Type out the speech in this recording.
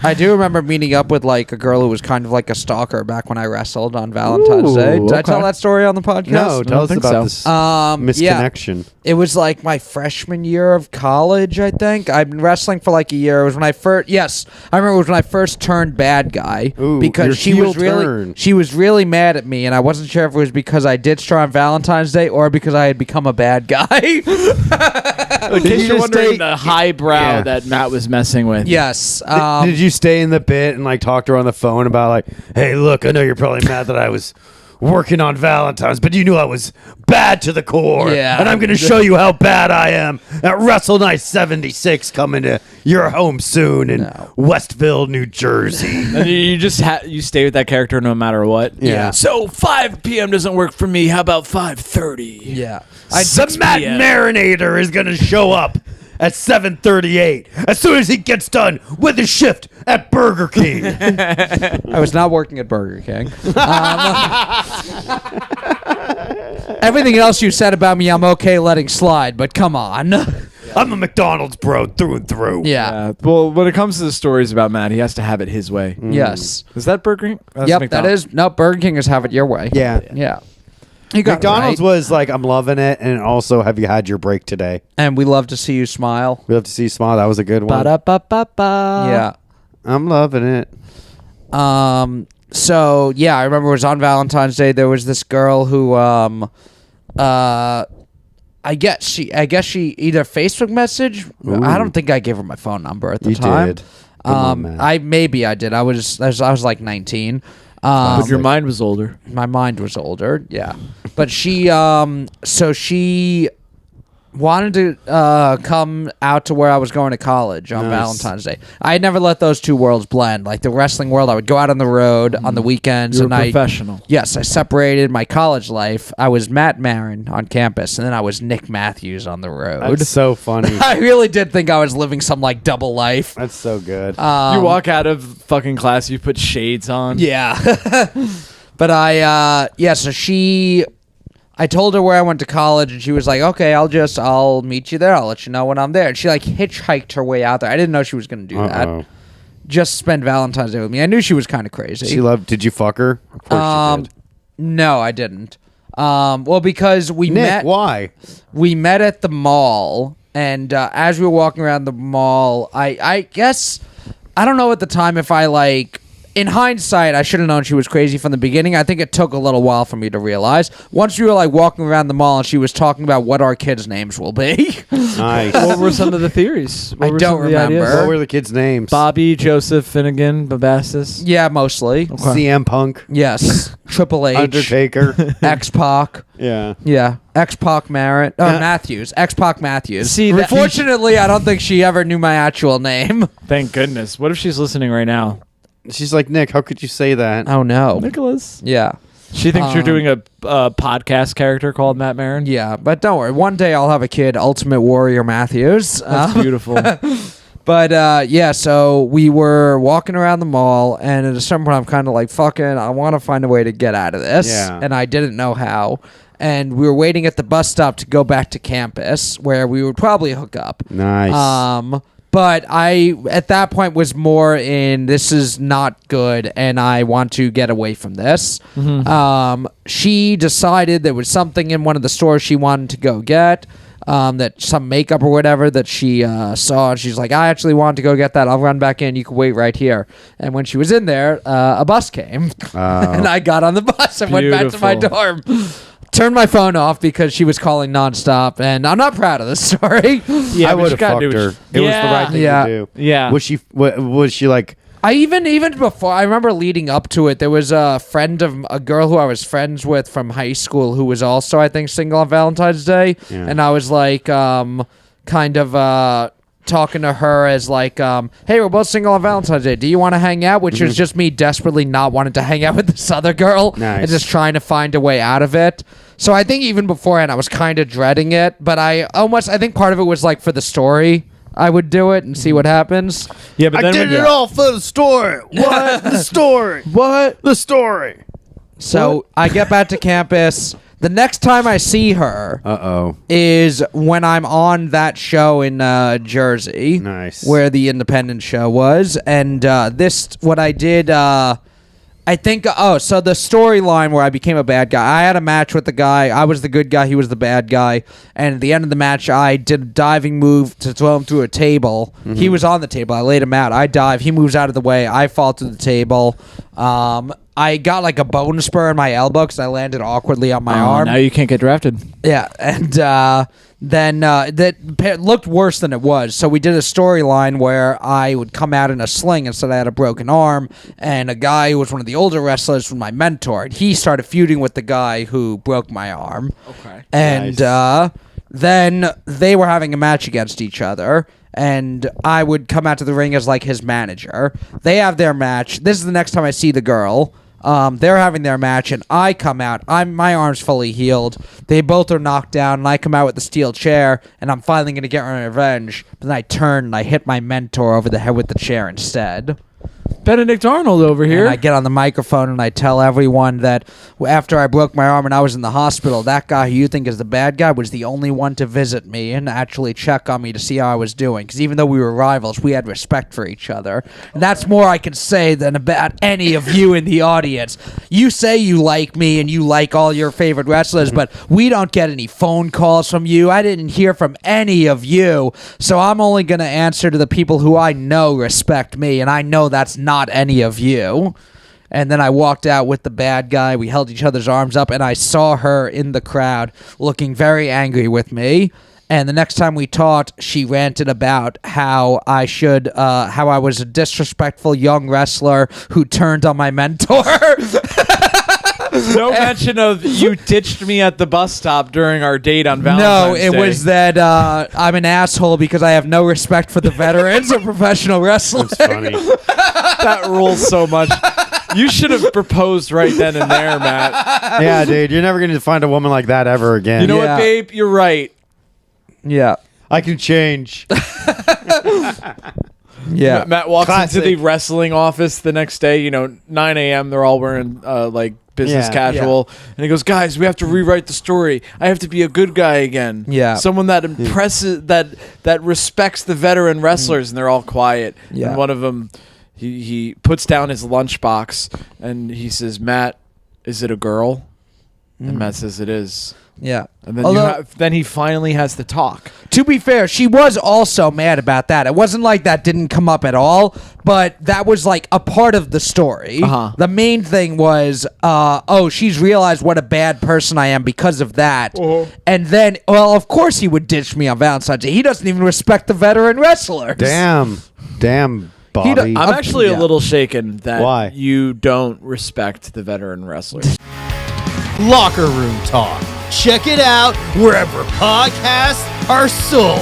I do remember meeting up with like a girl who was kind of like a stalker back when I wrestled on Valentine's Day. Did I tell that story on the podcast? No, tell us about this misconnection. Yeah. It was like my freshman year of college, I think. I've been wrestling for like a year. It was when I first, I remember it was when I first turned bad guy. Ooh, because she was really mad at me, and I wasn't sure if it was because I ditched her on Valentine's Day or because I had become a bad guy. In case you're wondering the highbrow that Matt was messing with. Yes. Did you stay in the bit and like talk to her on the phone about like, hey, look, I know you're probably mad that I was working on Valentine's, but you knew I was bad to the core. Yeah. And I'm going to show you how bad I am at Wrestle Night 76 coming to your home soon in Westville, New Jersey. And you just you stay with that character no matter what. Yeah. So 5 p.m. doesn't work for me. How about 5:30? Yeah. The Matt Marinator is going to show up at 7:38 as soon as he gets done with his shift at Burger King. I was not working at Burger King. Everything else you said about me, I'm okay letting slide, but come on. I'm a McDonald's bro through and through. Yeah. Well, when it comes to the stories about Matt, he has to have it his way. Yes. Is that Burger King? That's Yep, McDonald's. that is. No, Burger King is have it your way. Yeah. Yeah. You got McDonald's it right. was like, I'm loving it, and also, have you had your break today? And we love to see you smile. We love to see you smile. That was a good one. Ba-da-ba-ba-ba. Yeah. I'm loving it. So yeah, I remember it was on Valentine's Day. There was this girl who I guess she either Facebook message. Ooh. I don't think I gave her my phone number at the You time. did. Come on, man. I did. I was like 19. But your mind was older. My mind was older, yeah. But she wanted to come out to where I was going to college on Valentine's Day. I had never let those two worlds blend. Like the wrestling world, I would go out on the road on the weekends. You were and professional. Yes, I separated my college life. I was Matt Maran on campus, and then I was Nick Matthews on the road. That's so funny. I really did think I was living some like double life. That's so good. You walk out of fucking class, you put shades on. Yeah. But so I told her where I went to college, and she was like, okay, I'll meet you there. I'll let you know when I'm there. And she like hitchhiked her way out there. I didn't know she was going to do that. Just spend Valentine's Day with me. I knew she was kind of crazy. Did you fuck her? Of course you did. No, I didn't. Well, because we met. Why? We met at the mall, and as we were walking around the mall, I guess, I don't know at the time if I like, in hindsight, I should have known she was crazy from the beginning. I think it took a little while for me to realize. Once we were like walking around the mall and she was talking about what our kids' names will be. Nice. What were some of the theories? I don't remember. What were the kids' names? Bobby, Joseph, Finnegan, Babastis. Yeah, mostly. Okay. CM Punk. Yes. Triple H. Undertaker. X-Pac. Yeah. Yeah. X-Pac Matthews. X-Pac Matthews. See, unfortunately, I don't think she ever knew my actual name. Thank goodness. What if she's listening right now? She's like, Nick, how could you say that? Oh, no. Nicholas. Yeah. She thinks you're doing a podcast character called Matt Maran. Yeah, but don't worry. One day I'll have a kid, Ultimate Warrior Matthews. That's beautiful. But yeah, so we were walking around the mall, and at a certain point I'm kind of like, fucking, I want to find a way to get out of this. Yeah. And I didn't know how. And we were waiting at the bus stop to go back to campus, where we would probably hook up. Nice. But I, at that point, was more in, this is not good, and I want to get away from this. Mm-hmm. She decided there was something in one of the stores she wanted to go get, that some makeup or whatever that she saw. And she's like, I actually wanted to go get that. I'll run back in. You can wait right here. And when she was in there, a bus came. And I got on the bus and went back to my dorm. Turned my phone off because she was calling nonstop, and I'm not proud of this story. Yeah, I would have fucked her. It was the right thing to do. Yeah. Was she like? I even before, I remember leading up to it, there was a girl who I was friends with from high school who was also, I think, single on Valentine's Day, and I was like, kind of talking to her as like, hey, we're both single on Valentine's Day. Do you want to hang out? Which was just me desperately not wanting to hang out with this other girl and just trying to find a way out of it. So I think even beforehand I was kind of dreading it, but I think part of it was like for the story. I would do it and see what happens. Yeah, but then I did it all for the story. What? The story. What? The story. So I get back to campus. The next time I see her is when I'm on that show in Jersey. Nice. Where the independent show was. And what I did, I think, so the storyline where I became a bad guy, I had a match with the guy. I was the good guy. He was the bad guy. And at the end of the match, I did a diving move to throw him through a table. Mm-hmm. He was on the table. I laid him out. I dive. He moves out of the way. I fall to the table. I got like a bone spur in my elbow because I landed awkwardly on my arm. Now you can't get drafted. Yeah, and then that looked worse than it was. So we did a storyline where I would come out in a sling instead I had a broken arm, and a guy who was one of the older wrestlers from my mentor, and he started feuding with the guy who broke my arm. Okay. And then they were having a match against each other. And I would come out to the ring as like his manager. They have their match. This is the next time I see the girl. They're having their match, and I come out. My arm's fully healed. They both are knocked down, and I come out with the steel chair, and I'm finally going to get my revenge. But then I turn, and I hit my mentor over the head with the chair instead. Benedict Arnold over here. And I get on the microphone and I tell everyone that after I broke my arm and I was in the hospital, that guy who you think is the bad guy was the only one to visit me and actually check on me to see how I was doing. Because even though we were rivals, we had respect for each other. And that's more I can say than about any of you in the audience. You say you like me and you like all your favorite wrestlers, but we don't get any phone calls from you. I didn't hear from any of you. So I'm only going to answer to the people who I know respect me, and I know that's not any of you. And then I walked out with the bad guy. We held each other's arms up, and I saw her in the crowd looking very angry with me. And the next time we talked, she ranted about how I was a disrespectful young wrestler who turned on my mentor. No mention of you ditched me at the bus stop during our date on Valentine's Day. No, it was that I'm an asshole because I have no respect for the veterans of professional wrestling. That's funny. That rules so much. You should have proposed right then and there, Matt. Yeah, dude, you're never going to find a woman like that ever again. You know what, babe? You're right. Yeah. I can change. Yeah. Matt walks into the wrestling office the next day, 9 a.m. They're all wearing business casual. And he goes, guys, we have to rewrite the story. I have to be a good guy again. Yeah. Someone that impresses, that respects the veteran wrestlers. And they're all quiet. Yeah. And one of them, he puts down his lunchbox and he says, Matt, is it a girl? And Matt says it is. Yeah. And then then he finally has to talk. To be fair, she was also mad about that. It wasn't like that didn't come up at all, but that was like a part of the story. Uh-huh. The main thing was, she's realized what a bad person I am because of that. Uh-huh. And then, of course he would ditch me on Valentine's Day. He doesn't even respect the veteran wrestlers. Damn, Bobby. I'm actually a little shaken that Why? you don't respect the veteran wrestlers. Locker Room Talk. Check it out wherever podcasts are sold.